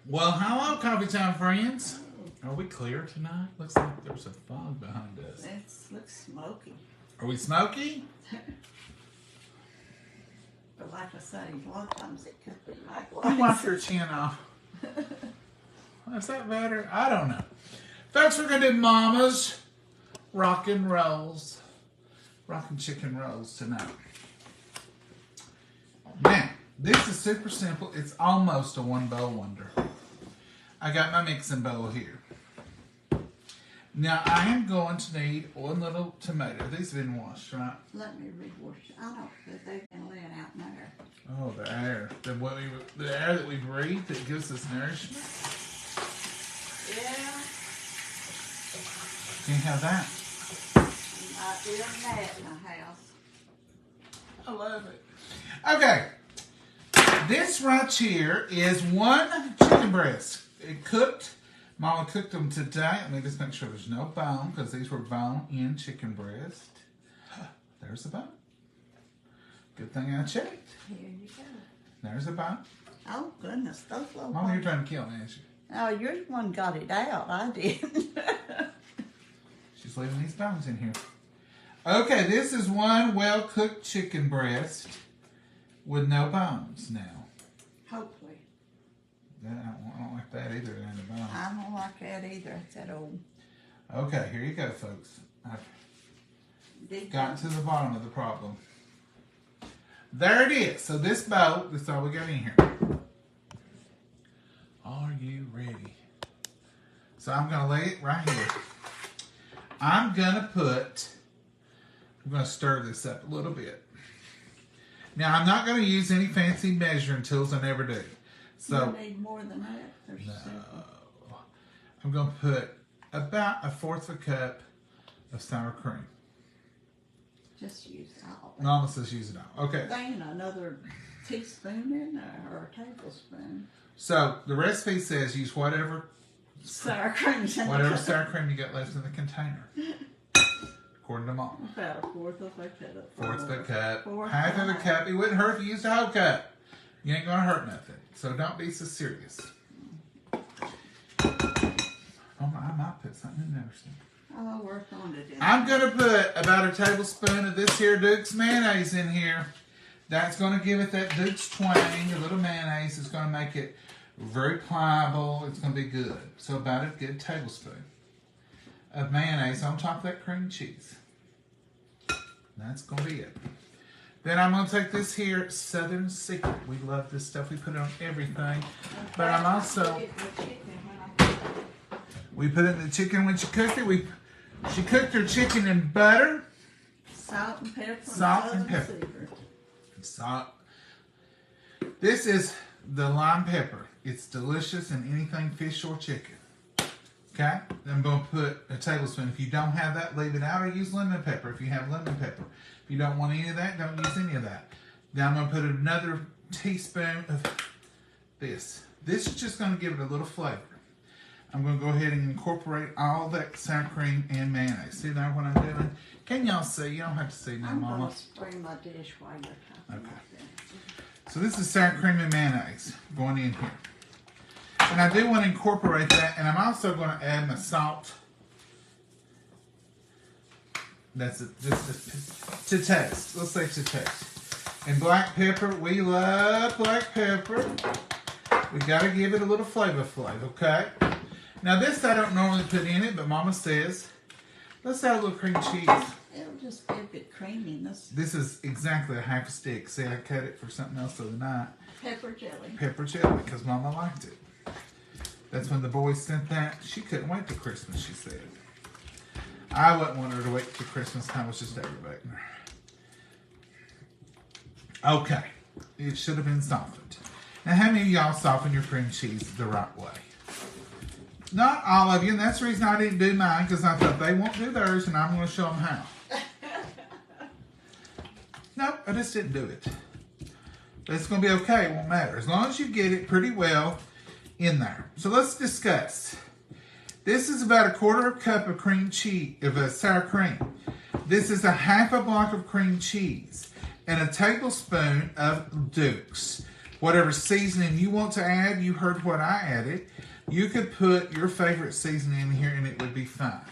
Well, hello, Coffee Time friends. Are we clear tonight? Looks like there's a fog behind us. It looks smoky. Are we smoky? But like I say, a lot of times it could be You wipe likewise. your chin off. Is that better? I don't know. Folks, we're going to do Momma's Rockin Rolls. Rockin' Chicken Rolls tonight. Now, this is super simple. It's almost a one bowl wonder. I got my mixing bowl here. Now, I am going to need one little tomato. These have been washed, right? Let me rewash. I don't think they've been laying out in there. Oh, the air. The air that we breathe that gives us nourishment. Yeah. Can you have that? Not doing that in my house. I love it. Okay. This right here is one chicken breast. It cooked. Mama cooked them today. Let me just make sure there's no bone because these were bone-in chicken breast. There's a bone. Good thing I checked. Here you go. There's a bone. Oh, goodness. Those little Mama, you're ones. trying to kill me, aren't you? Oh, you're the one got it out. I didn't. She's leaving these bones in here. Okay, this is one well-cooked chicken breast with no bones now. Hopefully. I don't like that either, and the bones. I don't like that either. It's that old. Okay, here you go, folks. I've Big gotten to the bottom of the problem. There it is. So this bowl, that's all we got in here. Are you ready? So I'm going to lay it right here. I'm going to stir this up a little bit. Now, I'm not going to use any fancy measuring tools. I never do. So, you need more than that. There's no. several. I'm going to put about 1/4 a cup of sour cream. Just use all of it. Mama says use it all. Okay. Then another teaspoon in there, or a tablespoon. So, the recipe says use whatever Sour cream's in whatever the sour cream you got left in the container. According to Mom. About 1/4 of a cup. 1/4 of a cup. Four, Half of a five. cup. It wouldn't hurt if you used a whole cup. You ain't gonna hurt nothing. So don't be so serious. Oh, I might put something in there. I'll work on it. I'm gonna put about a tablespoon of this here Duke's mayonnaise in here. That's gonna give it that Duke's twang. A little mayonnaise is gonna make it very pliable. It's gonna be good. So about a good tablespoon of mayonnaise on top of that cream cheese. That's gonna be it. Then I'm gonna take this here Southern Secret. We love this stuff. We put it on everything. But I'm also we put it in the chicken when she cooked it. She cooked her chicken in butter. Salt and pepper. Salt and pepper. Salt. This is the lime pepper. It's delicious in anything fish or chicken. Okay? I'm going to put a tablespoon. If you don't have that, leave it out or use lemon pepper if you have lemon pepper. If you don't want any of that, don't use any of that. Then I'm going to put another teaspoon of this. This is just going to give it a little flavor. I'm going to go ahead and incorporate all that sour cream and mayonnaise. See now what I'm doing? Can y'all see? You don't have to see now, I'm Mama. going to spray my dish while you're talking Okay. about that. So this is sour cream and mayonnaise going in here. And I do want to incorporate that, and I'm also going to add my salt. That's it, just to taste. Let's say to taste. And black pepper, we love black pepper. We got to give it a little flavor, okay? Now this I don't normally put in it, but Mama says, let's add a little cream cheese. It'll just give it creaminess. This is exactly a half a stick. See, I cut it for something else the other night. Pepper jelly. Pepper jelly, because Mama liked it. That's when the boys sent that. She couldn't wait till Christmas, she said. I wouldn't want her to wait till Christmas time. I was just aggravating her. Okay. It should have been softened. Now, how many of y'all soften your cream cheese the right way? Not all of you, and that's the reason I didn't do mine, because I thought they won't do theirs, and I'm going to show them how. Nope, I just didn't do it. But it's going to be okay. It won't matter. As long as you get it pretty well in there. So let's discuss. This is about 1/4 cup of cream cheese, of sour cream. This is a half a block of cream cheese and a tablespoon of Duke's. whatever seasoning you want to add. You heard what I added. You could put your favorite seasoning in here and it would be fine.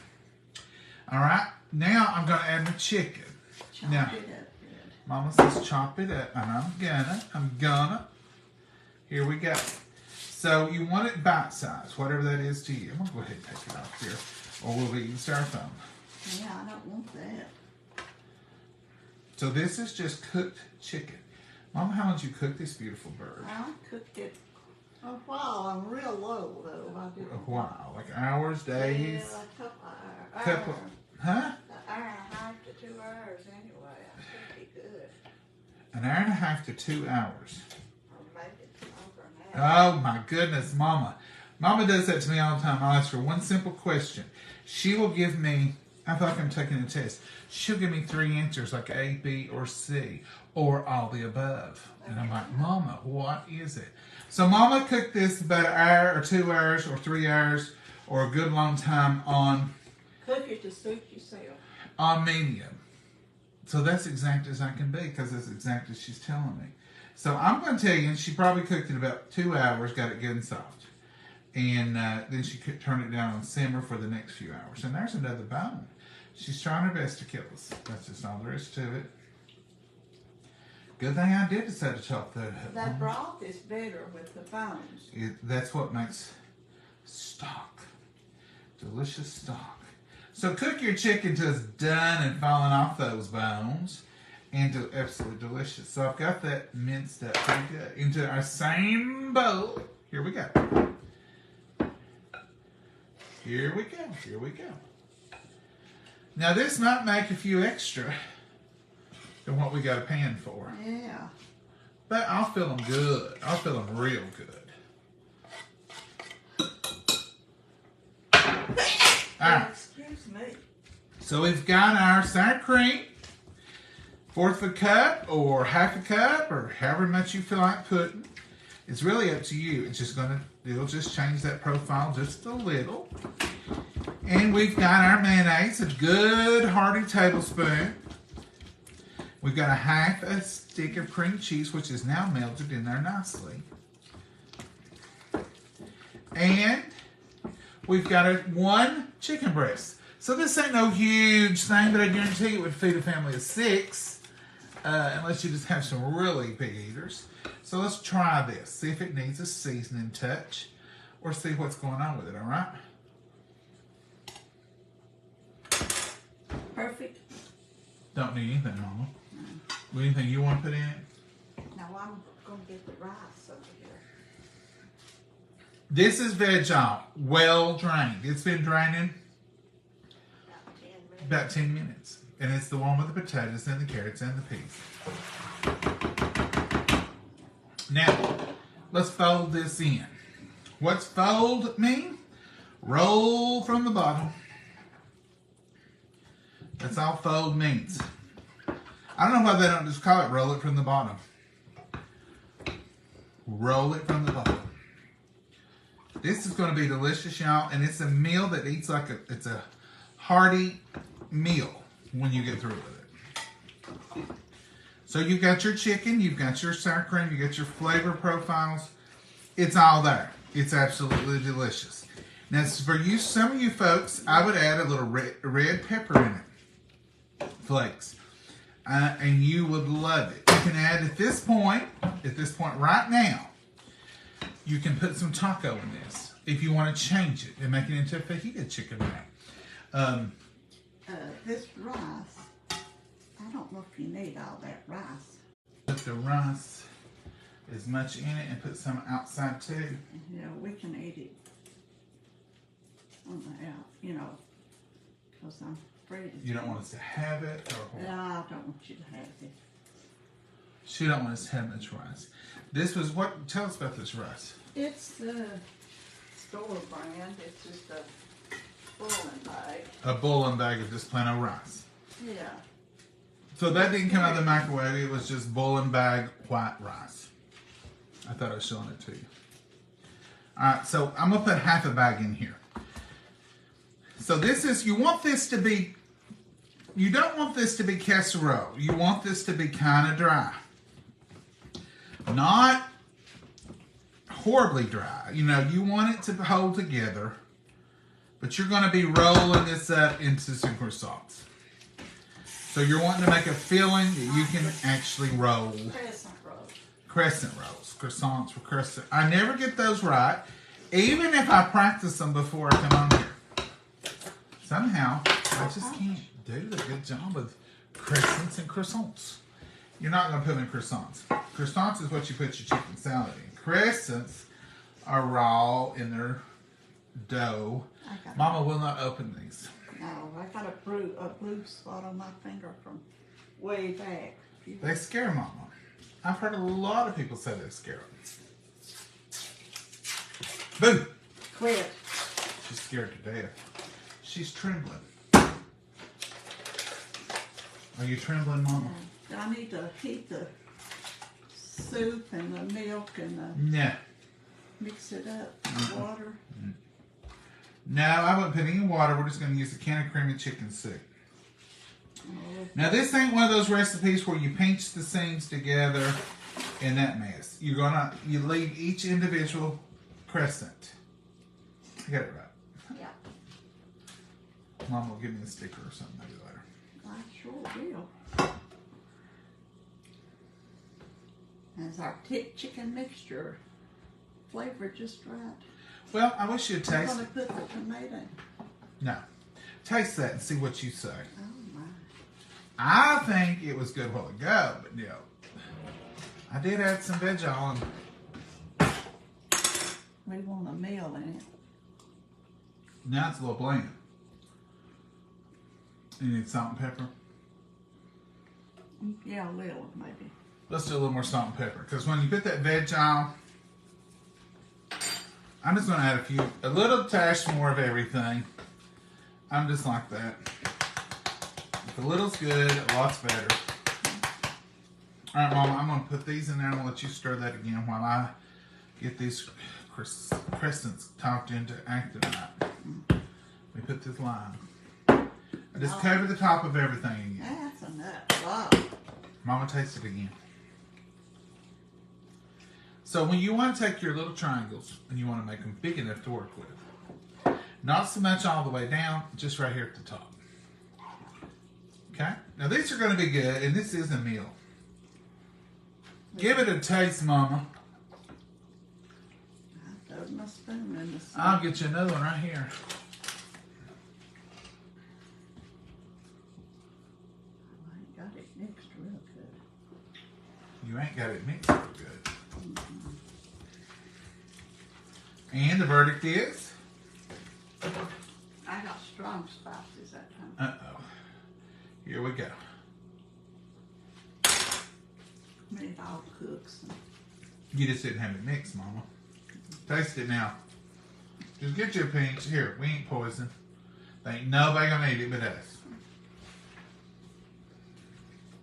All right, now I'm going to add my chicken. Chop Now, it up good. Mama says chop it up, and I'm gonna. Here we go. So you want it bite size, whatever that is to you. I'm gonna go ahead and take it off here, or we'll be eating styrofoam. Yeah, I don't want that. So this is just cooked chicken. Mama, how would you cook this beautiful bird? I cooked it a while. I'm real low though. I did A while, like hours, days, yeah, a couple couple, huh? An hour and a half to 2 hours anyway. I should be good. An hour and a half to 2 hours. Or maybe longer than that. Oh my goodness, Mama. Mama does that to me all the time. I'll ask her one simple question. She will give me, I feel like I'm taking a test. She'll give me 3 answers like A, B, or C, or all the above. And I'm like, Mama, what is it? So Mama cooked this about an hour or 2 hours or 3 hours or a good long time on Cook it to suit yourself. medium. So that's exact as I can be because that's exact as she's telling me. So I'm going to tell you, she probably cooked it about 2 hours, got it good and soft. And then she could turn it down on simmer for the next few hours. And there's another bone. She's trying her best to kill us. That's just all there is to it. Good thing I did decide to chop that up. That broth is better with the bones. That's what makes stock. Delicious stock. So cook your chicken till it's done and falling off those bones. And absolutely delicious. So I've got that minced up pretty good. Into our same bowl. Here we go. Here we go. Here we go. Now this might make a few extra than what we got a pan for. Yeah. But I'll feel them good. I'll feel them real good. Alright. Excuse me. So we've got our sour cream. 1/4 of a cup or 1/2 a cup or however much you feel like putting. It's really up to you. It's just it'll just change that profile just a little. And we've got our mayonnaise, a good hearty tablespoon. We've got a 1/2 a stick of cream cheese, which is now melted in there nicely. And we've got 1 chicken breast. So this ain't no huge thing, but I guarantee it would feed a family of 6, unless you just have some really big eaters. So let's try this. See if it needs a seasoning touch, or see what's going on with it, all right? Perfect. Don't need anything, Mama. Anything you want to put in it? Now I'm going to get the rice over here. This is veg oil, well drained. It's been draining about 10 minutes. And it's the one with the potatoes and the carrots and the peas. Now, let's fold this in. What's fold mean? Roll from the bottom. That's all fold means. I don't know why they don't just call it roll it from the bottom. Roll it from the bottom. This is going to be delicious, y'all, and it's a meal that eats like it's a hearty meal when you get through with it. So you've got your chicken, you've got your sour cream, you got your flavor profiles. It's all there. It's absolutely delicious. Now, for you, some of you folks, I would add a little red pepper in it, flakes, and you would love it. You can add at this point right now, you can put some taco in this if you want to change it and make it into a fajita chicken wrap. This rice, I don't know if you need all that rice. Put the rice as much in it and put some outside too. You know, we can eat it on the out, you know, because I'm afraid You don't want us to have it, or No, I don't want you to have it. she don't want us to have much rice. This was what? Tell us about this rice. It's the store brand. It's just a bouillon bag. A bouillon bag of just plain old rice. Yeah. So that didn't come out of the microwave. It was just bouillon bag white rice. I thought I was showing it to you. All right, so I'm gonna put 1/2 a bag in here. So this is, you want this to be, you don't want this to be casserole. You want this to be kind of dry. Not horribly dry. You know, you want it to hold together, but you're going to be rolling this up into some croissants. So you're wanting to make a filling that you can actually roll. Crescent rolls. Crescent rolls. Croissants for crescent. I never get those right, even if I practice them before I come on here. Somehow, I just can't do a good job with crescents and croissants. You're not going to put them in croissants. Croissants is what you put your chicken salad in. Crescents are raw in their dough. Mama will not open these. No, I got a blue spot on my finger from way back. They scare Mama. I've heard a lot of people say they scare them. Boo! Quit. She's scared to death. She's trembling. Are you trembling, Mama? I need to heat the soup and the milk and the No. mix it up with water. No, I wouldn't put any water. We're just going to use a can of creamy chicken soup. Now, this ain't one of those recipes where you pinch the seams together in that mess. You leave each individual crescent. I got it right. Yeah. Mom will give me a sticker or something maybe later. I sure will. That's our chicken mixture. Flavor just right. Well, I wish you'd I'm taste going it. to put the tomato. No. Taste that and see what you say. Oh my. I think it was good a while ago, but you know, I did add some veg on. We want a meal in it. Now it's a little bland. You need salt and pepper? Yeah, a little maybe. Let's do a little more salt and pepper. Because when you put that veg on, I'm just going to add a little touch more of everything. I'm just like that. If a little's good, a lot's better. All right, Mama, I'm going to put these in there. I'm going to let you stir that again while I get these crescents topped into actinide. Let me put this lime. I just cover the top of everything again. That's enough. Wow. Mama, taste it again. So when you want to take your little triangles and you want to make them big enough to work with, not so much all the way down, just right here at the top. Okay? Now these are going to be good, and this is a meal. Give it a taste, Mama. I throwed my spoon in the sink. I'll get you another one right here. I ain't got it mixed real good. You ain't got it mixed real good. And the verdict is? I got strong spices that time. Uh-oh. Here we go. It all cooks. You just didn't have it mixed, Mama. Taste it now. Just get you a pinch. Here, we ain't poison. There ain't nobody gonna eat it but us.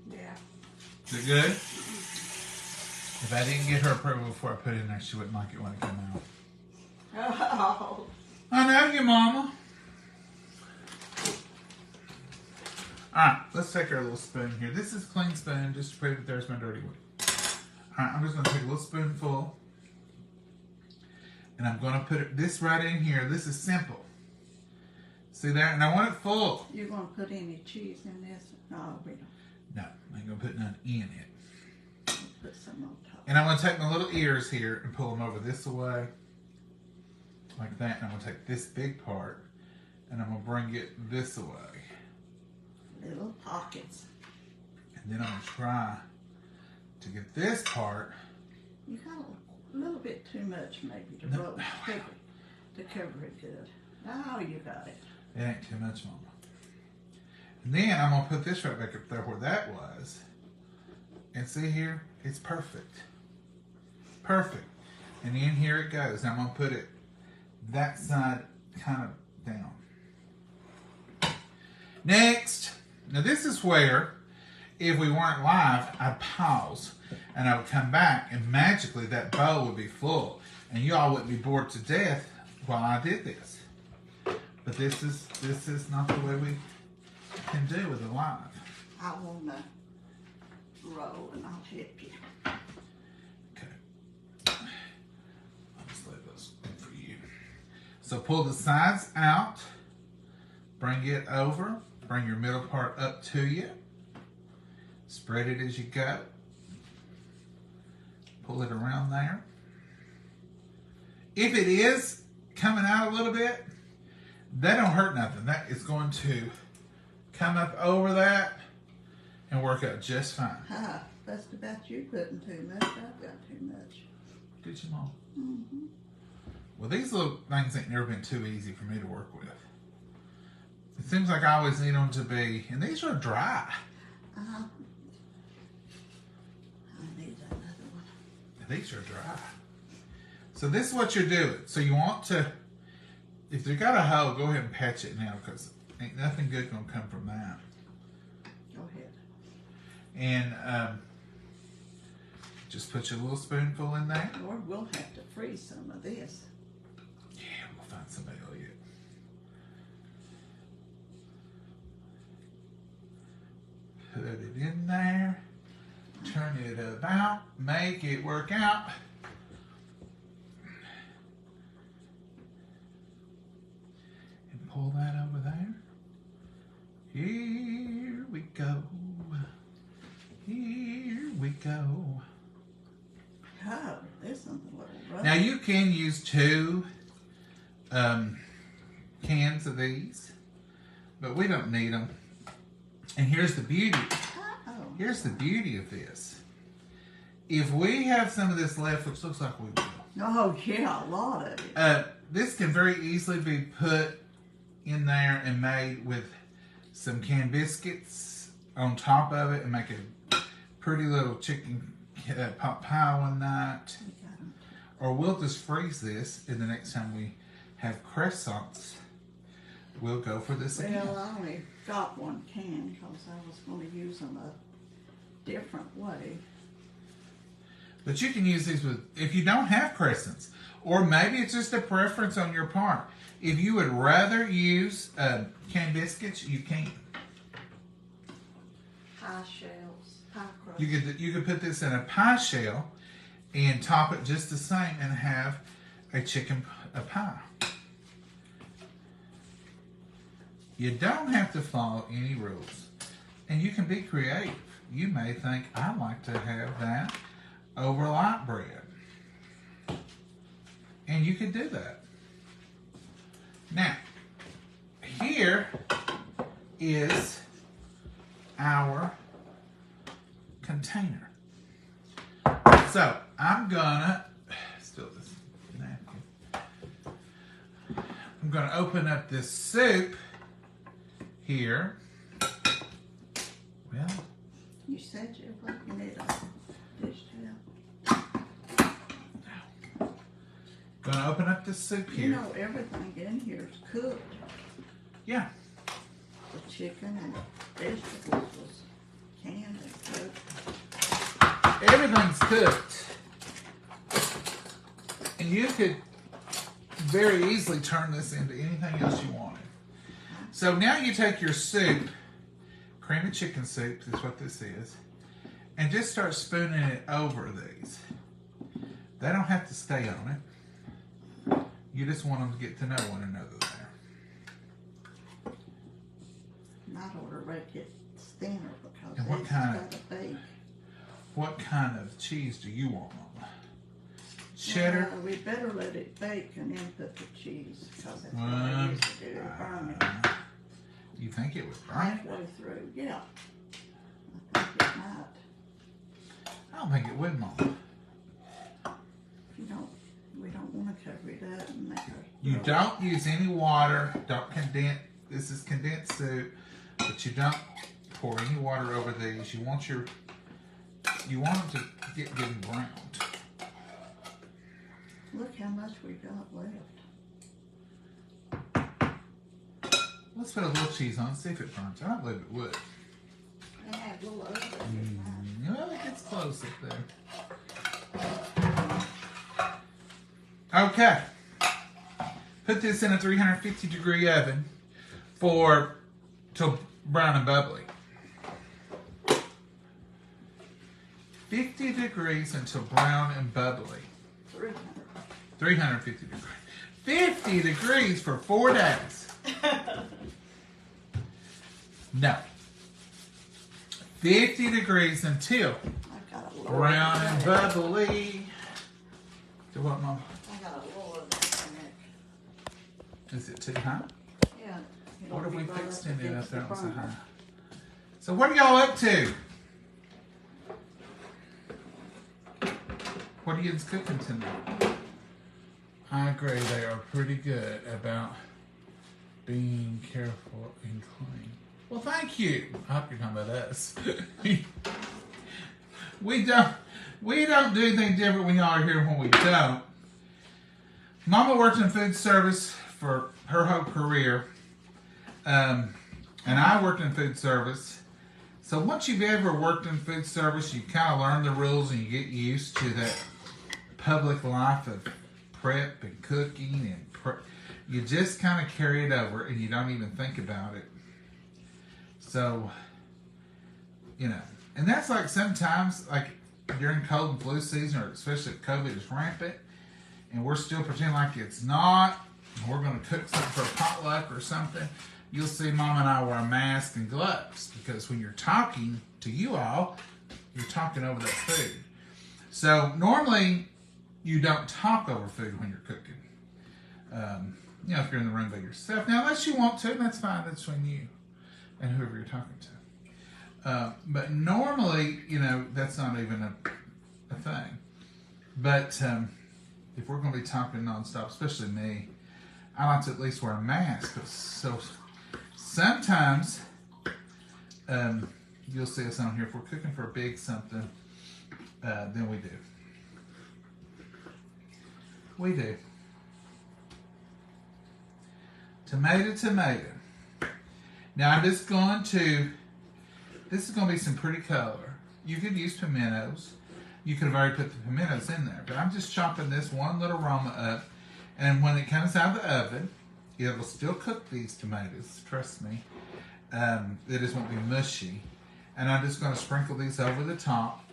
Yeah. Is it good? If I didn't get her approval before I put it in there, she wouldn't like it when it came out. Oh. I know you, Mama. Alright, let's take our little spoon here. This is a clean spoon, just to prove that there's my dirty one. Alright, I'm just going to take a little spoonful. And I'm going to put this right in here. This is simple. See there? And I want it full. You gonna put any cheese in this? No, we don't. No, I ain't going to put none in it. We'll put some on top. And I'm going to take my little ears here and pull them over this way. Like that. And I'm going to take this big part. And I'm going to bring it this way. Little pockets. And then I'm going to try to get this part. You got a little bit too much maybe to roll to cover it good. Now you got it. It ain't too much, Mama. And then I'm going to put this right back up there where that was. And see here? It's perfect. Perfect. And in here it goes. Now I'm going to put it that side kind of down. Next. Now this is where, if we weren't live, I'd pause. And I would come back and magically that bowl would be full. And you all wouldn't be bored to death while I did this. But this is not the way we can do with it live. I want to roll and I'll help you. Okay. So pull the sides out, bring it over, bring your middle part up to you, spread it as you go, pull it around there. If it is coming out a little bit, that don't hurt nothing. That is going to come up over that and work out just fine. Ah, that's about you putting too much. I've got too much. Did you, Mom? Mm-hmm. Well, these little things ain't never been too easy for me to work with. It seems like I always need them to be, and these are dry. I need another one. These are dry. So this is what you're doing. So you want to, if you got a hole, go ahead and patch it now, because ain't nothing good gonna come from that. Go ahead. And just put your little spoonful in there. Or we'll have to freeze some of this. Yeah, we'll find somebody who'll eat it. Put it in there. Turn it about. Make it work out. And pull that over there. Here we go. Here we go. Oh, this one's a little rough. Now you can use 2 cans of these, but we don't need them. And here's the beauty. Here's the beauty of this. If we have some of this left, which looks like we will. Oh yeah, a lot of it. This can very easily be put in there and made with some canned biscuits on top of it and make a pretty little chicken pot pie one night. Or we'll just freeze this, and the next time we have croissants, we'll go for this again. Well, I only got 1 can because I was going to use them a different way. But you can use these with, if you don't have crescents, or maybe it's just a preference on your part. If you would rather use canned biscuits, you can. Pie shells, pie crust. You could put this in a pie shell and top it just the same and have a pie. You don't have to follow any rules, and you can be creative. You may think, I like to have that over light bread, and you could do that. Now, here is our container. So I'm gonna steal this napkin. I'm gonna open up this soup here. Well, You said you were looking at a dish towel. Gonna open up this soup here. You know everything in here is cooked. Yeah. The chicken and vegetables was canned and cooked. Everything's cooked. And you could very easily turn this into anything else you wanted. So now you take your soup, cream of chicken soup, that's what this is, and just start spooning it over these. They don't have to stay on it. You just want them to get to know one another there. Might order to make it thinner because And what it's kind got a bake. What kind of cheese do you want, Mama? Cheddar? We better let it bake and then put the cheese because that's what I used to do. Burn it You think it would burn? halfway through. Yeah. I think it might. I don't think it would, Mama. We don't want to cover it up and make it. You don't use any water. Don't condense. This is condensed soup, but you don't pour any water over these. You want them to get getting browned. Look how much we got left. Let's put a little cheese on, see if it burns. I don't believe it would. I had a little over there. Well, it gets close up there. Okay. Put this in a 350-degree oven till brown and bubbly. 50 degrees until brown and bubbly. 300. 350 degrees. 50 degrees for 4 days. No. 50 degrees until brown and bubbly. Do what, Mom? I got a lower neck. Is it too high? Yeah. What have we fixed in it up there so high? So what are y'all up to? What are you cooking tonight? I agree, they are pretty good about being careful and clean. Well, thank you. I hope you're talking about us. we don't do anything different when y'all are here when we don't. Mama worked in food service for her whole career. And I worked in food service. So once you've ever worked in food service, you kind of learn the rules and you get used to that public life of prep and cooking and you just kind of carry it over and you don't even think about it. So, you know, and that's like sometimes like during cold and flu season, or especially if COVID is rampant and we're still pretending like it's not, and we're going to cook something for a potluck or something, you'll see Mom and I wear a mask and gloves because when you're talking to you all, you're talking over that food. So normally you don't talk over food when you're cooking. You know, if you're in the room by yourself. Now, unless you want to, that's fine. That's between you and whoever you're talking to. But normally, you know, that's not even a thing. But if we're going to be talking nonstop, especially me, I like to at least wear a mask. So sometimes you'll see us on here. If we're cooking for a big something, then we do. We do. Tomato. Now I'm just going to, this is going to be some pretty color. You could use pimentos. You could have already put the pimentos in there. But I'm just chopping this one little aroma up. And when it comes out of the oven, it will still cook these tomatoes. Trust me. They just won't be mushy. And I'm just going to sprinkle these over the top,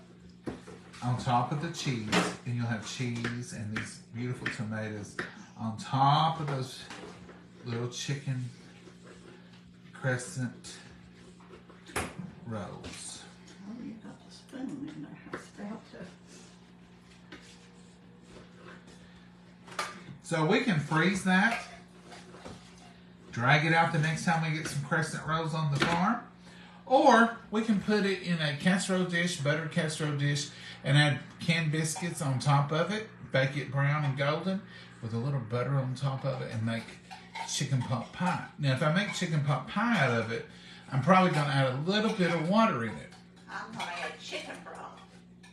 on top of the cheese. And you'll have cheese and these beautiful tomatoes on top of those little chicken crescent rolls. Oh, you got the spoon in there. I felt it. So we can freeze that, drag it out the next time we get some crescent rolls on the farm, or we can put it in a casserole dish, buttered casserole dish, and add canned biscuits on top of it, bake it brown and golden with a little butter on top of it, and make chicken pot pie. Now, if I make chicken pot pie out of it, I'm probably going to add a little bit of water in it. I'm going to add chicken broth.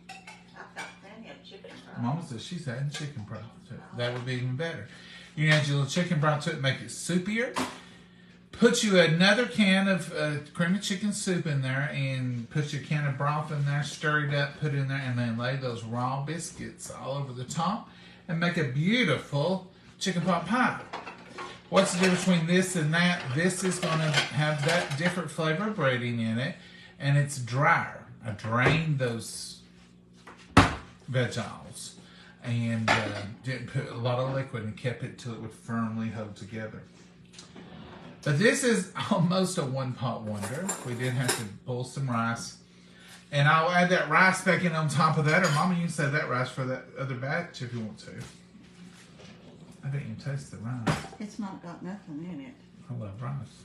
I've got plenty of chicken broth. Mama says she's adding chicken broth to it. That would be even better. You can add your little chicken broth to it, make it soupier. Put you another can of cream of chicken soup in there and put your can of broth in there, stir it up, put it in there, and then lay those raw biscuits all over the top and make a beautiful chicken pot pie. What's the difference between this and that? This is going to have that different flavor of breading in it, and it's drier. I drained those veg oils and didn't put a lot of liquid and kept it till it would firmly hold together. But this is almost a one-pot wonder. We did have to boil some rice. And I'll add that rice back in on top of that, or Mama, you can save that rice for that other batch if you want to. I bet you can taste the rice. It's not got nothing in it. I love rice.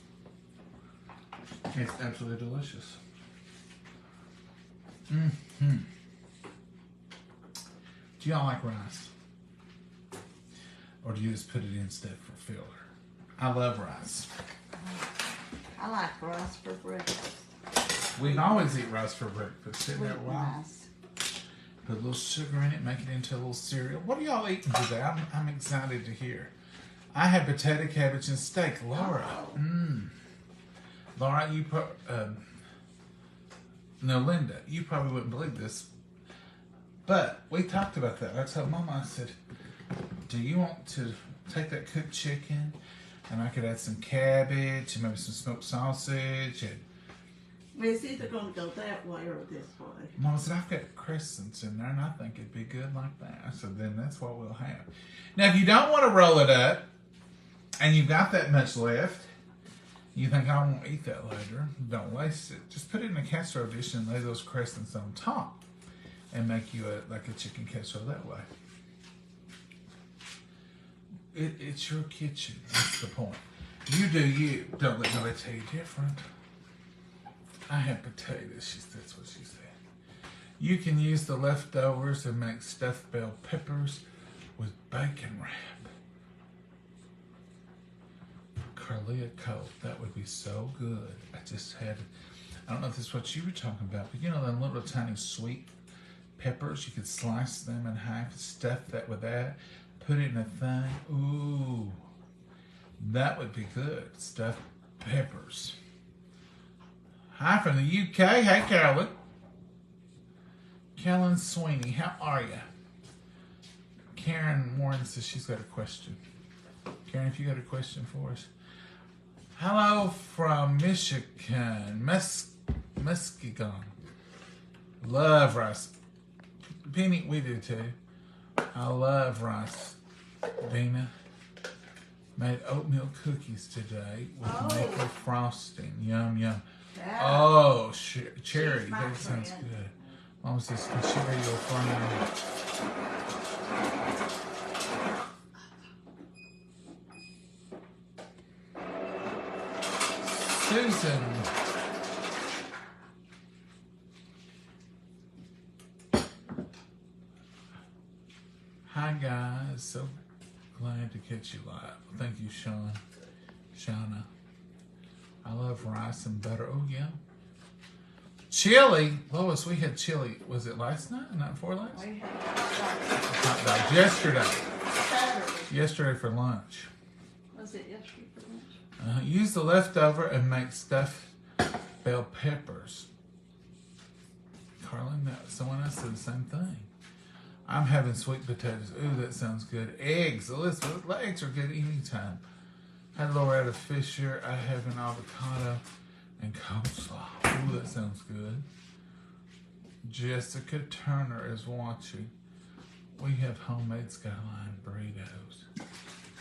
It's absolutely delicious. Mm-hmm. Do y'all like rice? Or do you just put it in instead for filler? I love rice. I like rice for breakfast. We always eat rice for breakfast. Isn't that wild? Rice. Put a little sugar in it, make it into a little cereal. What are y'all eating today? I'm excited to hear. I had potato, cabbage, and steak. Laura. Laura, you no, Linda, you probably wouldn't believe this, but we talked about that. I told Mama, I said, do you want to take that cooked chicken and I could add some cabbage and maybe some smoked sausage and, It's either going to go that way or this way. Mama said, I've got crescents in there, and I think it'd be good like that. I said, then that's what we'll have. Now, if you don't want to roll it up, and you've got that much left, you think, I won't eat that later, don't waste it. Just put it in a casserole dish and lay those crescents on top, and make you like a chicken casserole that way. It's your kitchen. That's the point. You do you. Don't let nobody tell you different. I have potatoes. That's what she said. You can use the leftovers and make stuffed bell peppers with bacon wrap. Carlia Cole. That would be so good. I don't know if this is what you were talking about, but you know them little tiny sweet peppers? You could slice them in half, stuff that with that, put it in a thing. Ooh, that would be good. Stuffed peppers. Hi from the UK. Hey, Carolyn. Carolyn Sweeney, how are you? Karen Warren says she's got a question. Karen, if you got a question for us. Hello from Michigan, Muskegon. Love rice. Penny, we do too. I love rice. Dina made oatmeal cookies today with maple frosting. Yum, yum. Yeah. Oh, cherry. My That sounds friend. good. Mom says, can she be your friend? Susan. Hi, guys. So glad to catch you live. Thank you, Sean. Shauna. I love rice and butter. Oh, yeah. Chili. Lois, we had chili. Was it last night? Night before last? We had Hot dogs. Yesterday. Saturday. Yesterday for lunch. Was it yesterday for lunch? Use the leftover and make stuffed bell peppers. Carlin, someone else said the same thing. I'm having sweet potatoes. Ooh, that sounds good. Eggs. Elizabeth, eggs are good anytime. Had Loretta Fisher. I have an avocado and coleslaw. Ooh, that sounds good. Jessica Turner is watching. We have homemade skyline burritos.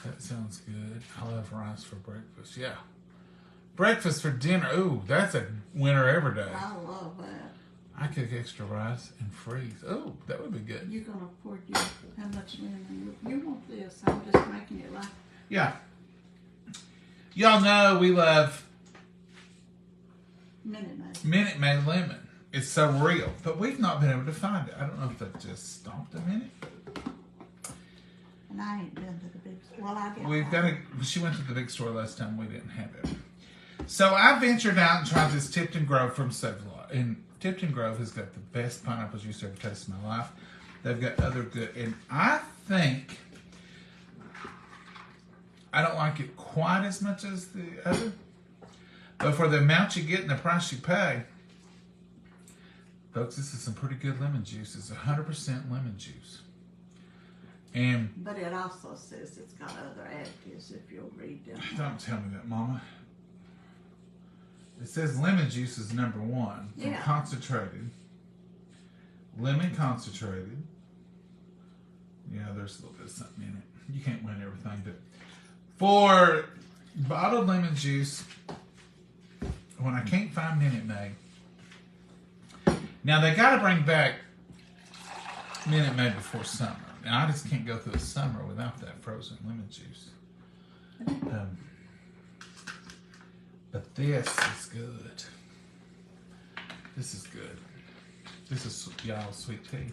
That sounds good. I love rice for breakfast. Yeah. Breakfast for dinner. Ooh, that's a winner every day. I love that. I cook extra rice and freeze. Ooh, that would be good. You're going to pour how much lemon you want this. I'm just making it like. Yeah. Y'all know we love Minute Maid. Minute Maid lemon. It's so real, but we've not been able to find it. I don't know if they just stopped a minute. And I ain't been to the big store. Well, I get We've got to. She went to the big store last time. We didn't have it. So I ventured out and tried this Tipton Grove from Save-A-Lot. And Tipton Grove has got the best pineapple juice I've ever tasted in my life. They've got other good. And I think I don't like it quite as much as the other. But for the amount you get and the price you pay, folks, this is some pretty good lemon juice. It's 100% lemon juice. And But it also says it's got other additives if you'll read them. don't tell me that, Mama. It says lemon juice is number 1. From Yeah. concentrated. Lemon concentrated. Yeah, there's a little bit of something in it. You can't win everything, but for bottled lemon juice, when I can't find Minute Maid, now they got to bring back Minute Maid before summer. Now I just can't go through the summer without that frozen lemon juice. But this is good. This is good. This is y'all's sweet tea.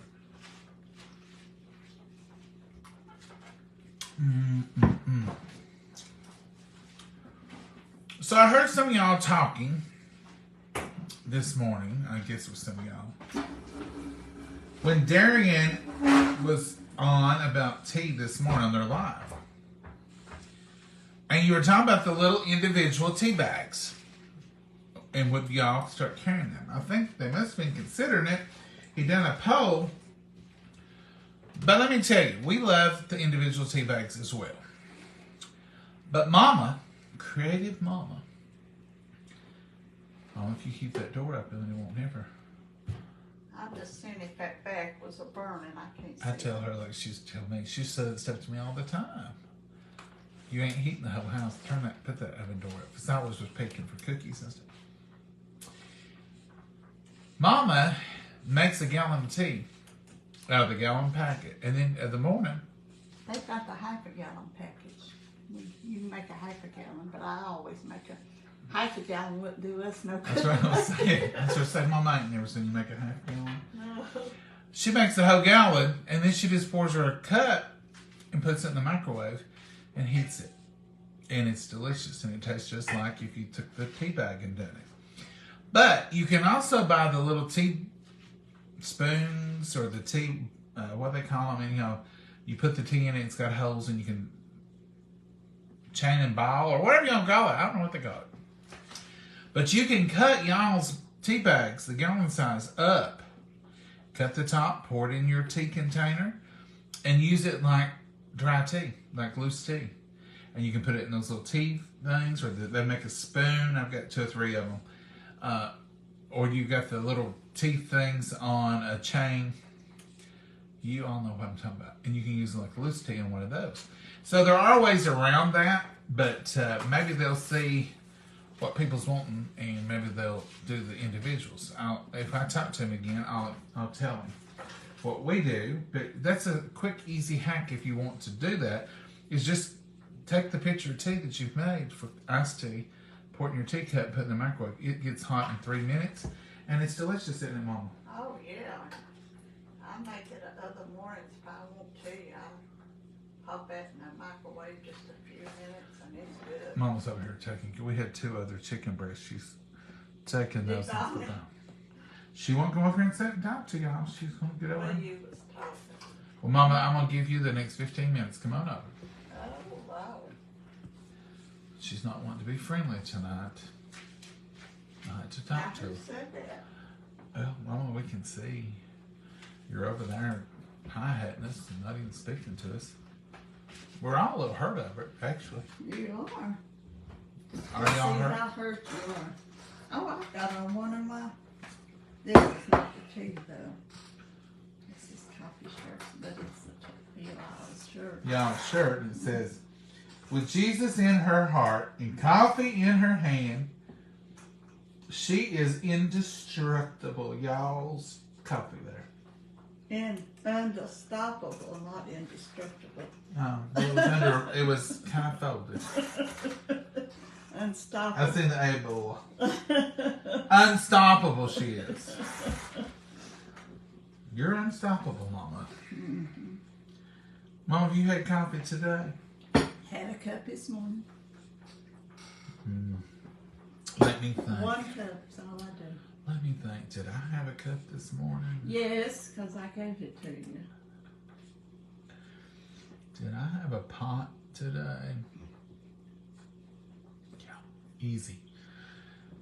So I heard some of y'all talking this morning. I guess it was some of y'all. When Darian was on about tea this morning on their live. And you were talking about the little individual tea bags. And would y'all start carrying them? I think they must have been considering it. He done a poll. But let me tell you, we love the individual tea bags as well. But Mama, creative Mama, Oh, if you keep that door open, it won't never. I just seen if that back was a burning. I can't see. I tell her like she's tell me. She said that stuff to me all the time. You ain't heating the whole house. Put that oven door up. Because I always was picking for cookies and stuff. Mama makes a gallon of tea out of the gallon packet, and then in the morning. They've got the half a gallon package. You can make a half a gallon, but I always make a half a gallon. Wouldn't do us no good. That's what I was saying. That's what I said. Mama ain't never seen you make a half gallon. No. She makes a whole gallon, and then she just pours her a cup and puts it in the microwave and heats it. And it's delicious, and it tastes just like if you took the tea bag and done it. But you can also buy the little tea spoons or the tea, what they call them, and you put the tea in it, it's got holes, and you can chain and ball, or whatever you want to call it. I don't know what they call it. But you can cut y'all's tea bags, the gallon size, up. Cut the top, pour it in your tea container, and use it like dry tea, like loose tea. And you can put it in those little tea things, or they make a spoon. I've got 2 or 3 of them. Or you got the little tea things on a chain. You all know what I'm talking about. And you can use like loose tea in one of those. So there are ways around that, but maybe they'll see what people's wanting, and maybe they'll do the individuals. If I talk to him again, I'll tell him what we do. But that's a quick, easy hack if you want to do that, is just take the pitcher of tea that you've made for iced tea, pour it in your teacup, put it in the microwave. It gets hot in 3 minutes, and it's delicious, isn't it, Mama? Oh, yeah. I make it other mornings if I want tea. I pop that in the microwave just a few minutes, and it's good. Mama's over here taking. We had 2 other chicken breasts. She's taking those. She won't come over here and sit and talk to y'all. She's going to get over. Well, you was talking. Well, Mama, I'm going to give you the next 15 minutes. Come on over. Oh, wow. She's not wanting to be friendly tonight. I had to talk to her. Who said that? Well, Mama, we can see you're over there hi-hatting us and not even speaking to us. We're all a little hurt over it, actually. You are. Are y'all See hurt? how hurt you are. Oh, I got on one of my. This is not the tea, though. This is coffee shirts, but it's the y'all's shirt. Y'all's shirt, and it says, with Jesus in her heart and coffee in her hand, she is indestructible. Y'all's coffee there. And unstoppable, not indestructible. It was kind of folded. Unstoppable. I seen the able. Unstoppable she is. You're unstoppable, Mama. Mm-hmm. Mama, have you had coffee today? Had a cup this morning. Let me think. 1 cup's all I do. Let me think. Did I have a cup this morning? Yes, because I gave it to you. Did I have a pot today? Yeah, easy.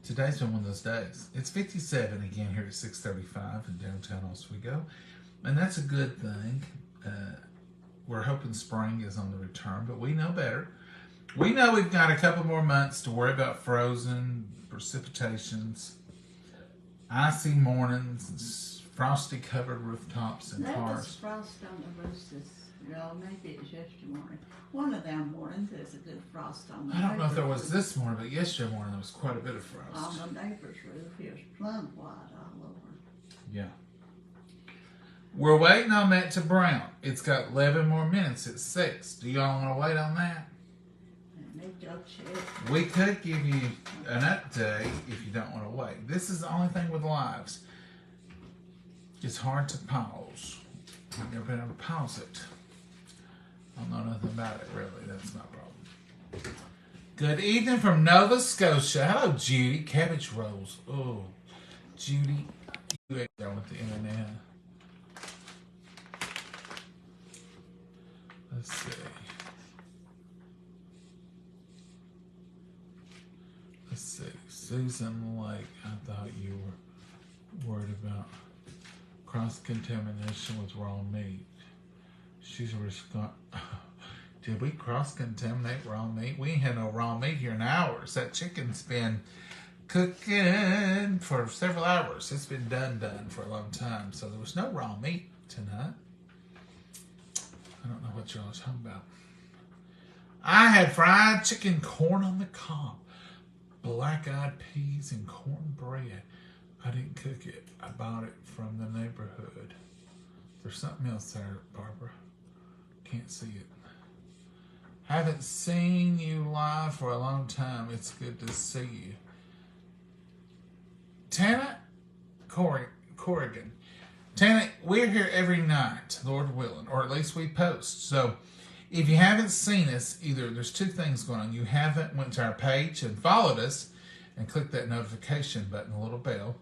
Today's been one of those days. It's 57 again here at 6:35 in downtown Oswego, and that's a good thing. We're hoping spring is on the return, but we know better. We know we've got a couple more months to worry about frozen precipitations, icy mornings, and frosty covered rooftops and There was cars. frost on the roofs maybe it was yesterday morning. One of them mornings there's a good frost on the I don't know if there neighbor's was roof. this morning, but yesterday morning there was quite a bit of frost. On the neighbor's roof, it was plumb white all over. Yeah. We're waiting on that to brown. It's got 11 more minutes at 6. Do y'all want to wait on that? And they go check. We could give you an update if you don't want to wait. This is the only thing with lives. It's hard to pause. I've never been able to pause it. I don't know nothing about it, really. That's my problem. Good evening from Nova Scotia. Hello, Judy. Cabbage rolls. Oh, Judy, you ain't going with the internet. Let's see. Let's see. Susan Lake, I thought you were worried about cross-contamination with raw meat. She's a Did we cross-contaminate raw meat? We ain't had no raw meat here in hours. That chicken's been cooking for several hours. It's been done for a long time. So there was no raw meat tonight. I don't know what y'all was talking about. I had fried chicken, corn on the cob, black-eyed peas, and cornbread. I didn't cook it. I bought it from the neighborhood. There's something else there, Barbara. Can't see it. Haven't seen you live for a long time. It's good to see you. Tana Corrigan. Tana, we're here every night, Lord willing, or at least we post. So if you haven't seen us, either there's two things going on. You haven't went to our page and followed us and clicked that notification button, the little bell,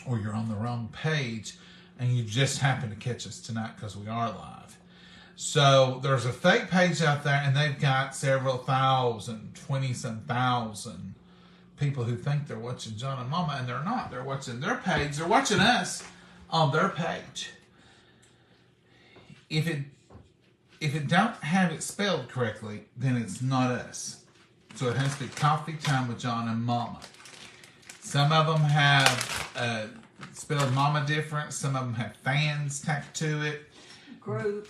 or you're on the wrong page and you just happen to catch us tonight because we are live. So there's a fake page out there and they've got several thousand, 20-some thousand people who think they're watching John and Mama, and they're not. They're watching their page. They're watching us on their page. If it don't have it spelled correctly, then it's not us. So it has to be Coffee Time with John and Mama. Some of them have spelled Mama different. Some of them have fans tacked to it. Group.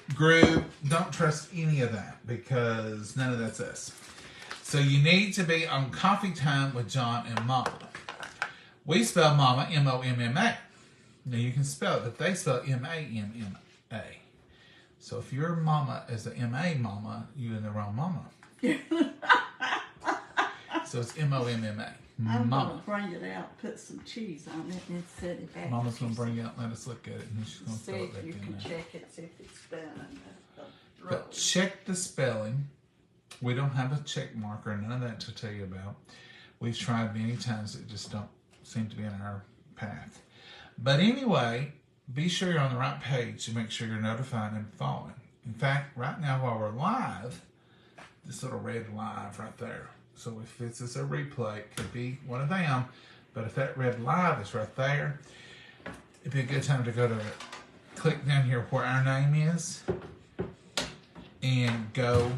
Don't trust any of that because none of that's us. So you need to be on Coffee Time with John and Mama. We spell Mama M-O-M-M-A. Now you can spell it, but they spell M-A-M-M-A. So if your mama is a M-A mama, you're in the wrong mama. So it's M-O-M-M-A. I'm going to bring it out, put some cheese on it, and set it back. Mama's going to bring it out and let us look at it, and then she's going to throw it back in there. See if you can check it, see if it's spelling the But check the spelling. We don't have a check marker, none of that to tell you about. We've tried many times, it just don't seem to be in our path. But anyway, be sure you're on the right page to make sure you're notified and following. In fact, right now while we're live, this little red live right there. So if this is a replay, it could be one of them. But if that red live is right there, it'd be a good time to go to click down here where our name is and go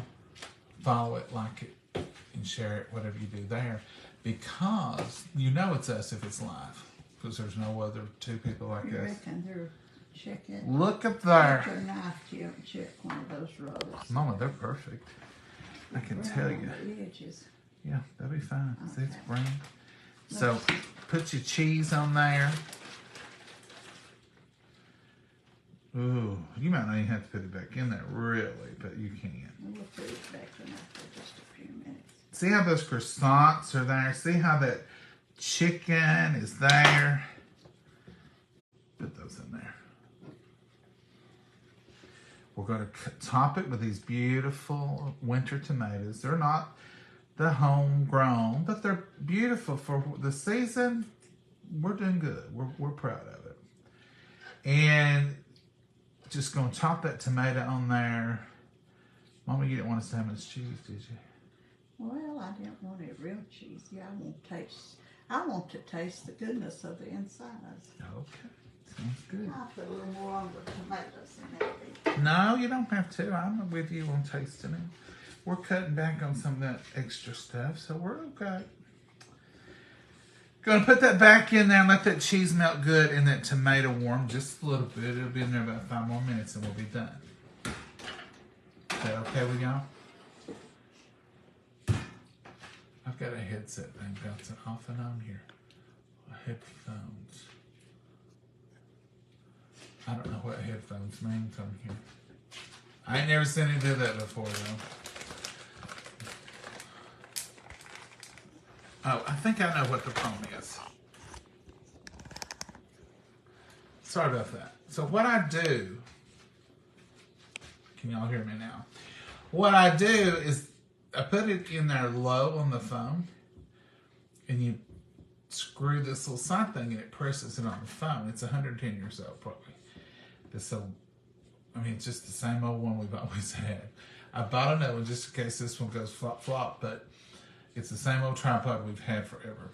follow it, like it, and share it, whatever you do there. Because you know it's us if it's live. Because there's no other two people like you us. Reckon they're checking? Look up there. Take your knife to and check one of those rolls. Mama, they're perfect. I can tell you. The edges. Yeah, they'll be fine. See, it's Okay. brown. So put your cheese on there. Ooh, you might not even have to put it back in there, really, but you can. We'll put it back in there for just a few minutes. See how those croissants are there? See how that chicken is there? Put those in there. We're going to top it with these beautiful winter tomatoes. They're not the homegrown, but they're beautiful for the season. We're doing good. We're proud of it. And just going to top that tomato on there. Mama, you didn't want us to have much cheese, did you? Well, I didn't want it real cheesy. I want to taste the goodness of the insides. Okay, sounds good. I'll put a little more on the tomatoes in there. No, you don't have to. I'm with you on tasting it. We're cutting back on some of that extra stuff, so we're okay. Gonna put that back in there and let that cheese melt good and that tomato warm just a little bit. It'll be in there about 5 more minutes and we'll be done. Is that okay with y'all? I've got a headset thing bouncing off and on here. Headphones. I don't know what headphones means on here. I ain't never seen it do that before though. Oh, I think I know what the problem is. Sorry about that. So what I do, can y'all hear me now? What I do is I put it in there low on the phone and you screw this little side thing and it presses it on the phone. It's 110 years old probably. It's just the same old one we've always had. I bought another one just in case this one goes flop flop, but it's the same old tripod we've had forever.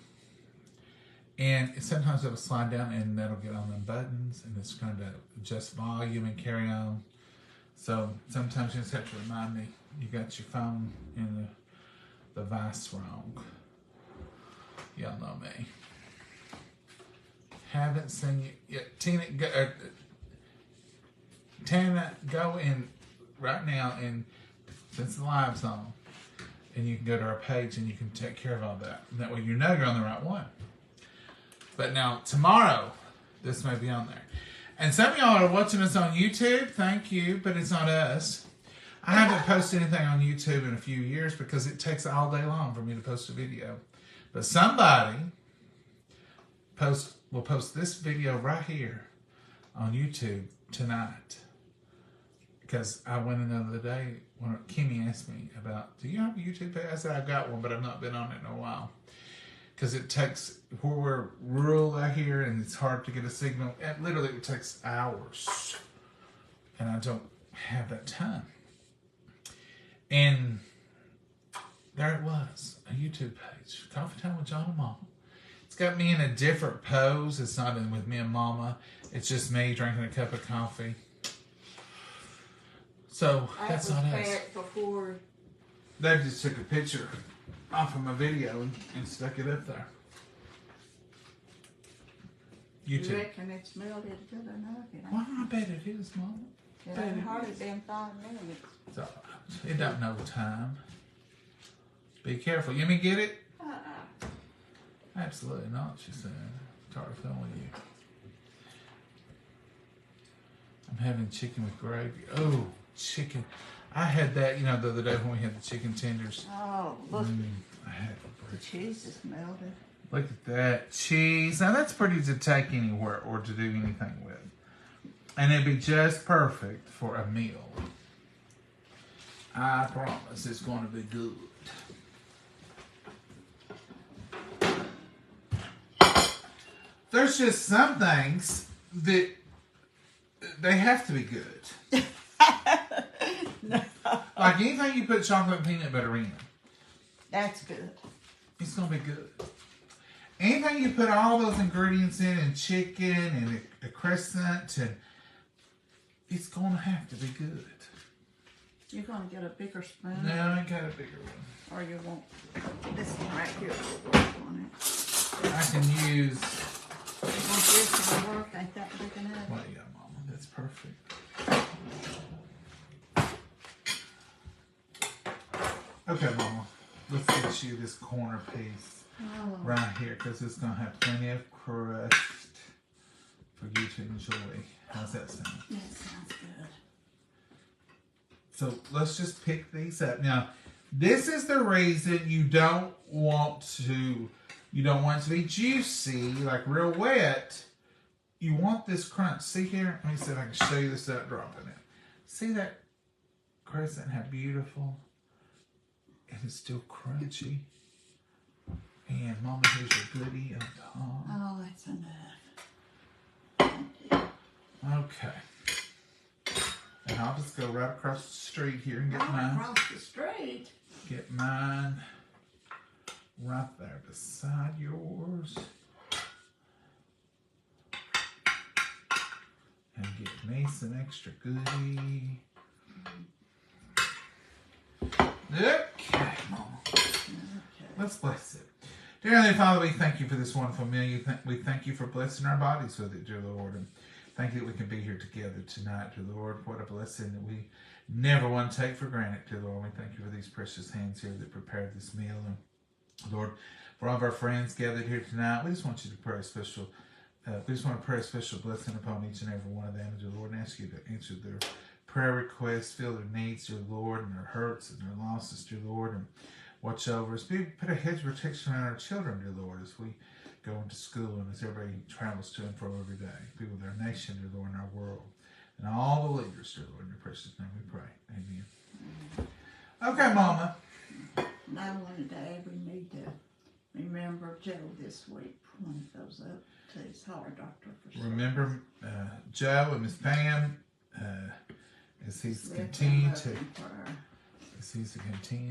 And sometimes it'll slide down and that'll get on them buttons and it's going to adjust volume and carry on. So sometimes you just have to remind me you got your phone in the vice wrong. Y'all know me. Haven't seen you yet. Tana, go in right now, and since the live's on, and you can go to our page and you can take care of all that. And that way you know you're on the right one. But now, tomorrow, this may be on there. And some of y'all are watching us on YouTube. Thank you, but it's not us. I haven't posted anything on YouTube in a few years because it takes all day long for me to post a video. But somebody will post this video right here on YouTube tonight. Because I went in the other day when Kimmy asked me about, do you have a YouTube page? I said, I've got one, but I've not been on it in a while. Because it takes, where we're rural out here and it's hard to get a signal, it takes hours. And I don't have that time. And there it was, a YouTube page, Coffee Time with John and Mama. It's got me in a different pose. It's not in with me and Mama. It's just me drinking a cup of coffee. So that's not us. Before. They just took a picture off of my video and stuck it up there. YouTube. You reckon it smelled it good enough? Well, I bet it is, Mama. It ain't hardly been 5 minutes. So, it don't know time. Be careful. You want me to get it? Absolutely not, she said. Tired of filming with you. I'm having chicken with gravy. Oh, chicken. I had that, the other day when we had the chicken tenders. Oh, look. I had The cheese is melted. Look at that cheese. Now that's pretty to take anywhere or to do anything with. And it'd be just perfect for a meal. I promise it's going to be good. There's just some things that they have to be good. No. Like anything you put chocolate and peanut butter in, That's good. it's going to be good. Anything you put all those ingredients in, and chicken and a crescent, and it's going to have to be good. You're going to get a bigger spoon? No, I got a bigger one. Or you want this one right here will work on it. I can use... Want this to work? Ain't that big enough? Well, yeah, Mama, that's perfect. Okay, Mama, let's get you this corner piece right here, because it's going to have plenty of crust for you to enjoy. How's that sound? That sounds good. So let's just pick these up. Now, this is the reason you don't want it to be juicy, like real wet. You want this crunch. See here? Let me see if I can show you this without dropping it. See that crescent, how beautiful? And it's still crunchy. And Mama, here's your goodie on top. Oh, that's enough. Okay. And I'll just go right across the street here and get mine. Across the street? Get mine right there beside yours. And get me some extra goodie. Okay, Mama. Okay. Let's bless it. Dear Heavenly Father, we thank you for this wonderful meal. We thank you for blessing our bodies with it, dear Lord. And thank you that we can be here together tonight, dear Lord. What a blessing that we never want to take for granted, dear Lord. We thank you for these precious hands here that prepared this meal. And Lord, for all of our friends gathered here tonight, we just want you to pray a special, we just want to pray a special blessing upon each and every one of them, dear Lord, and ask you to answer their prayer requests, fill their needs, dear Lord, and their hurts and their losses, dear Lord, and watch over us. Put a hedge of protection around our children, dear Lord, as we go into school and as everybody travels to and fro every day. Be with our nation, dear Lord, and our world. And all the leaders, dear Lord, in your precious name we pray. Amen. Okay, Mama. Now, one day we need to remember Joe this week when he goes up to his heart doctor for sure. Remember Joe and Miss Pam as he's continuing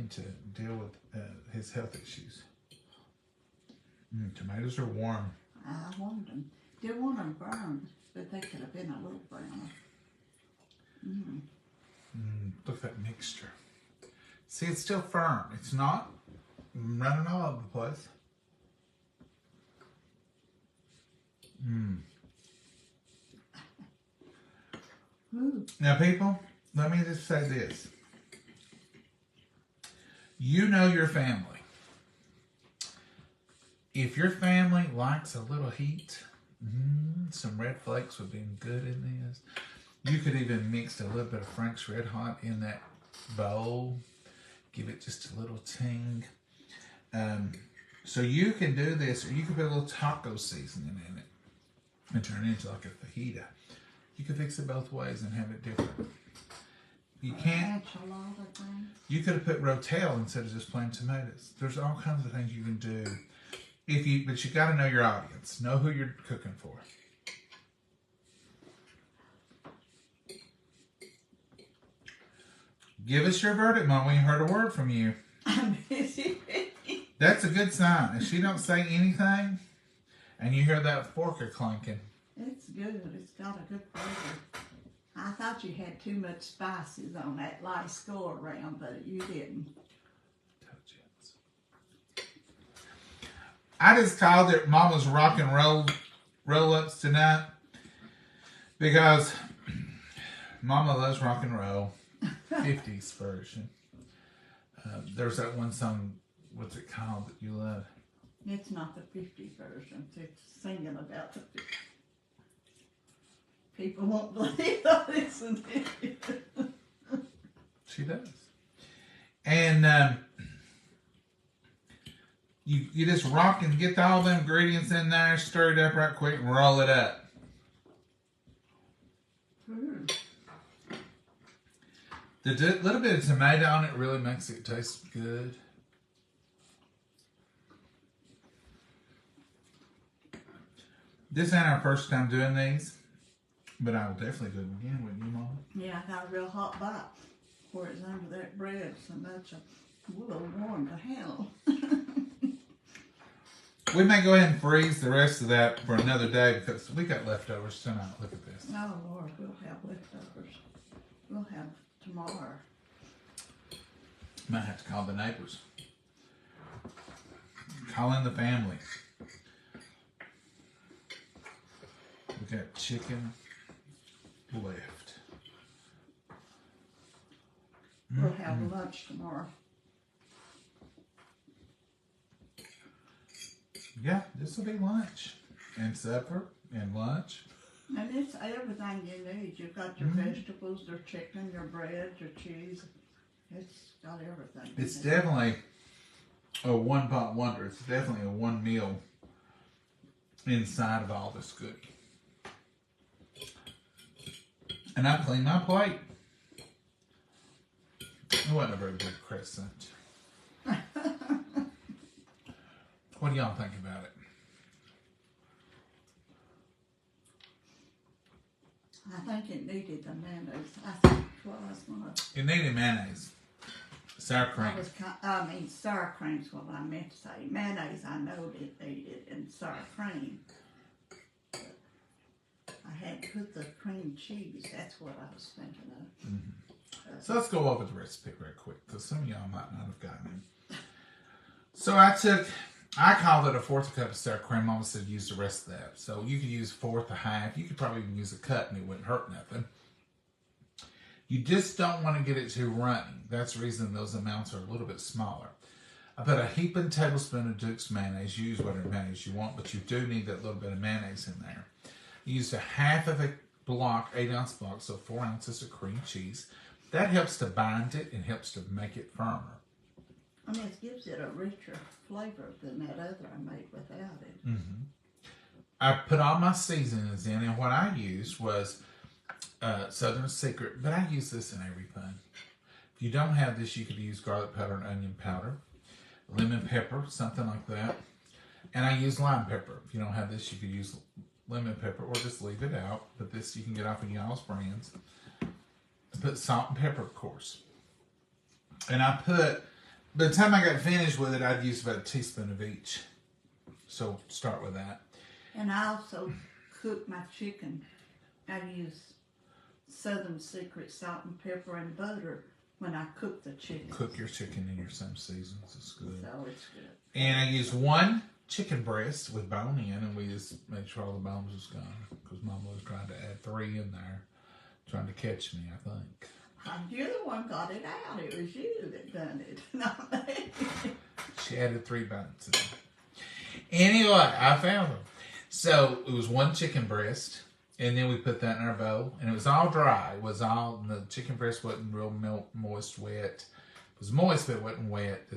to deal with his health issues. Tomatoes are warm. I wanted them. Didn't want them burned, but they could have been a little brown. Look at that mixture. See, it's still firm. It's not running all over the place. Now, people, let me just say this. You know your family. If your family likes a little heat, some red flakes would be good in this. You could even mix a little bit of Frank's Red Hot in that bowl. Give it just a little ting. So you can do this, or you can put a little taco seasoning in it and turn it into like a fajita. You can fix it both ways and have it different. You can't. You could have put rotel instead of just plain tomatoes. There's all kinds of things you can do. But you got to know your audience. Know who you're cooking for. Give us your verdict, Mom. We ain't heard a word from you. I'm busy. That's a good sign. If she don't say anything, and you hear that fork clanking. It's good. It's got a good flavor. I thought you had too much spices on that last go around, but you didn't. I just called it Mama's Rockin' Roll-Ups tonight because Mama loves rock and roll, 50s version. There's that one song, what's it called that you love? It's not the 50 version. It's singing about the 50. People won't believe I listen to it. She does. And you just rock and get all the ingredients in there, stir it up right quick, and roll it up. The little bit of tomato on it really makes it taste good. This ain't our first time doing these, but I will definitely do them again, wouldn't you, Mom? Yeah, I got a real hot bite where it's under that bread so much. A little warm to handle. We may go ahead and freeze the rest of that for another day because we got leftovers tonight. Look at this. Oh, Lord, we'll have leftovers. We'll have tomorrow. Might have to call the neighbors. Call in the family. We got chicken left. We'll have lunch tomorrow. Yeah, this will be lunch and supper and lunch. And it's everything you need. You've got your vegetables, your chicken, your bread, your cheese. It's got everything. It's definitely a one-pot wonder. It's definitely a one meal inside of all this goodie. And I cleaned my plate. It wasn't a very big crescent. What do y'all think about it? I think it needed the mayonnaise. I think it was. It needed mayonnaise. Sour cream. Sour cream's what I meant to say. Mayonnaise I know it needed, and sour cream. But I had put the cream cheese. That's what I was thinking of. So let's go over the recipe real quick because some of y'all might not have gotten it. So I called it a fourth a cup of sour cream. Mama said use the rest of that. So you could use a fourth, a half. You could probably even use a cup and it wouldn't hurt nothing. You just don't want to get it too runny. That's the reason those amounts are a little bit smaller. I put a heaping tablespoon of Duke's mayonnaise. Use whatever mayonnaise you want, but you do need that little bit of mayonnaise in there. You used a half of a block, 8-ounce block, so 4 ounces of cream cheese. That helps to bind it and helps to make it firmer. I mean, it gives it a richer flavor than that other I made without it. Mm-hmm. I put all my seasonings in, and what I used was Southern Secret, but I use this in everything. If you don't have this, you could use garlic powder and onion powder, lemon pepper, something like that. And I use lime pepper. If you don't have this, you could use lemon pepper or just leave it out. But this you can get off of y'all's brands. Put salt and pepper, of course. And I put, by the time I got finished with it, I'd use about a teaspoon of each. So start with that. And I also cook my chicken. I use Southern Secret salt and pepper and butter when I cook the chicken. Cook your chicken in your same seasons. It's good. So it's good. And I use 1 chicken breast with bone in, and we just made sure all the bones was gone because Mama was trying to add 3 in there, trying to catch me, I think. You're the one got it out. It was you that done it, not me. She added 3 bones in. Anyway, I found them. So it was 1 chicken breast, and then we put that in our bowl, and it was all dry. It was all, the chicken breast wasn't real moist, wet. It was moist, but it wasn't wet.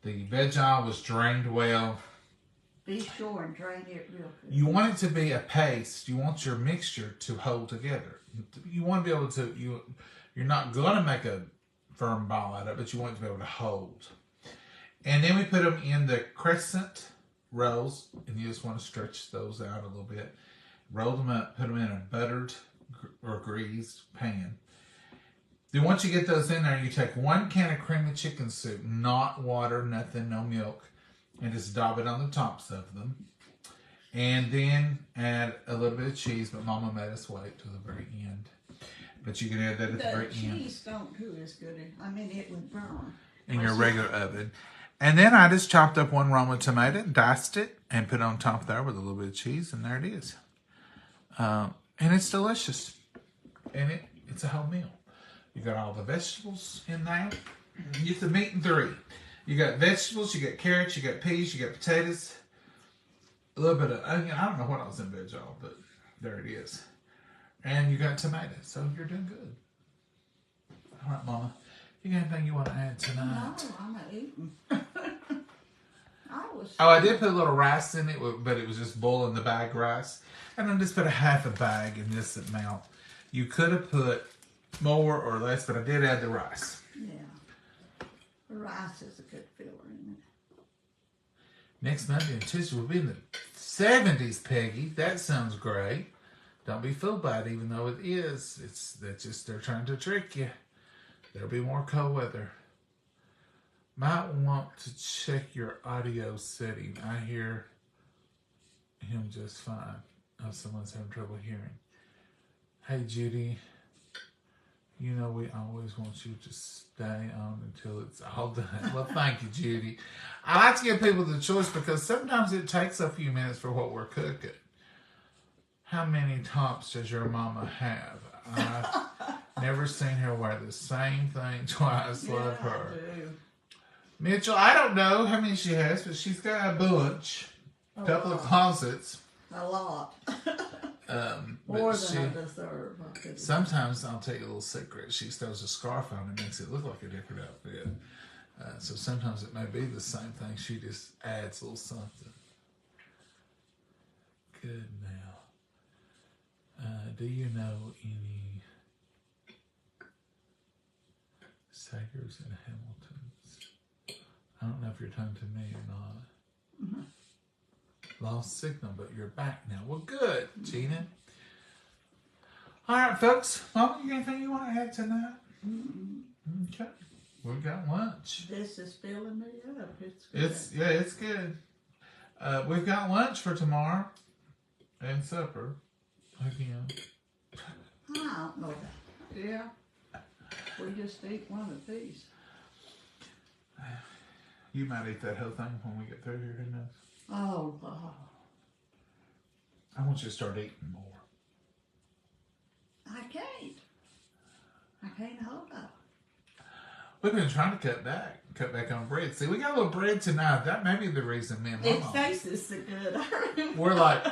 The veg oil was drained well. Be sure and drain it real good. You want it to be a paste. You want your mixture to hold together. You want to be able to, you're not going to make a firm ball out of it, but you want it to be able to hold. And then we put them in the crescent rolls, and you just want to stretch those out a little bit. Roll them up, put them in a buttered or greased pan. Then once you get those in there, you take 1 can of creamy chicken soup, not water, nothing, no milk, and just daub it on the tops of them. And then add a little bit of cheese, but Mama made us wait till the very end. But you can add that at the very end. The cheese don't do as good. I mean, it would burn. In your regular oven. And then I just chopped up 1 Roma tomato, diced it, and put it on top there with a little bit of cheese, and there it is. And it's delicious. And it's a whole meal. You got all the vegetables in there. You get the meat in 3. You got vegetables, you got carrots, you got peas, you got potatoes. A little bit of onion. I don't know what else in veg oil, but there it is. And you got tomatoes, so you're doing good. All right, Mama. You got anything you want to add tonight? No, I'm not eating. I did put a little rice in it, but it was just boiling the bag rice. And I just put a half a bag in this amount. You could have put more or less, but I did add the rice. Yeah. The rice is a good filler in it. Next Monday and Tuesday will be in the 70s, Peggy. That sounds great. Don't be fooled by it, even though it is. They're trying to trick you. There'll be more cold weather. Might want to check your audio setting. I hear him just fine. Oh, someone's having trouble hearing. Hey, Judy. You know we always want you to stay on until it's all done. Well, thank you, Judy. I like to give people the choice because sometimes it takes a few minutes for what we're cooking. How many tops does your mama have? I've never seen her wear the same thing twice. Yeah, Love her. I do. Mitchell, I don't know how many she has, but she's got a bunch. A couple of closets. A lot. More than I deserve. Sometimes, I'll tell you a little secret, she throws a scarf on and makes it look like a different outfit. So sometimes it may be the same thing. She just adds a little something. Good now. Do you know any Sagers and Hamiltons? I don't know if you're talking to me or not. Mm-hmm. Lost signal, but you're back now. Well, good, Gina. All right, folks. Mama, you got anything you want to add tonight? Mm-hmm. Okay. We got lunch. This is filling me up. It's good. It's good. We've got lunch for tomorrow and supper again. I don't know. Yeah. We just eat one of these. You might eat that whole thing when we get through here. Who knows? Oh, wow. I want you to start eating more. I can't. I can't hold up. We've been trying to cut back on bread. See, we got a little bread tonight. That may be the reason me and Mama. It tastes so good. We're like,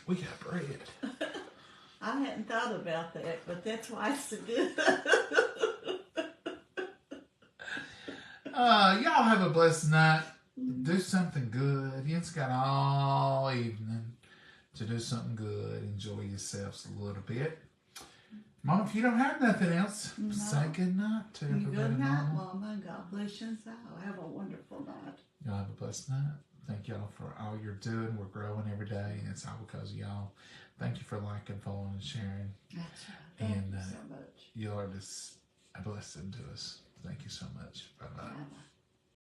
we got bread. I hadn't thought about that, but that's why it's so good. Y'all have a blessed night. Do something good. It's got all evening to do something good. Enjoy yourselves a little bit. Mom, if you don't have nothing else, say good night to everybody. Good night, Mama. God bless you and so. Have a wonderful night. Y'all have a blessed night. Thank y'all for all you're doing. We're growing every day, and it's all because of y'all. Thank you for liking, following, and sharing. That's right. Thank you so much. You are just a blessing to us. Thank you so much. Bye-bye. Bye-bye.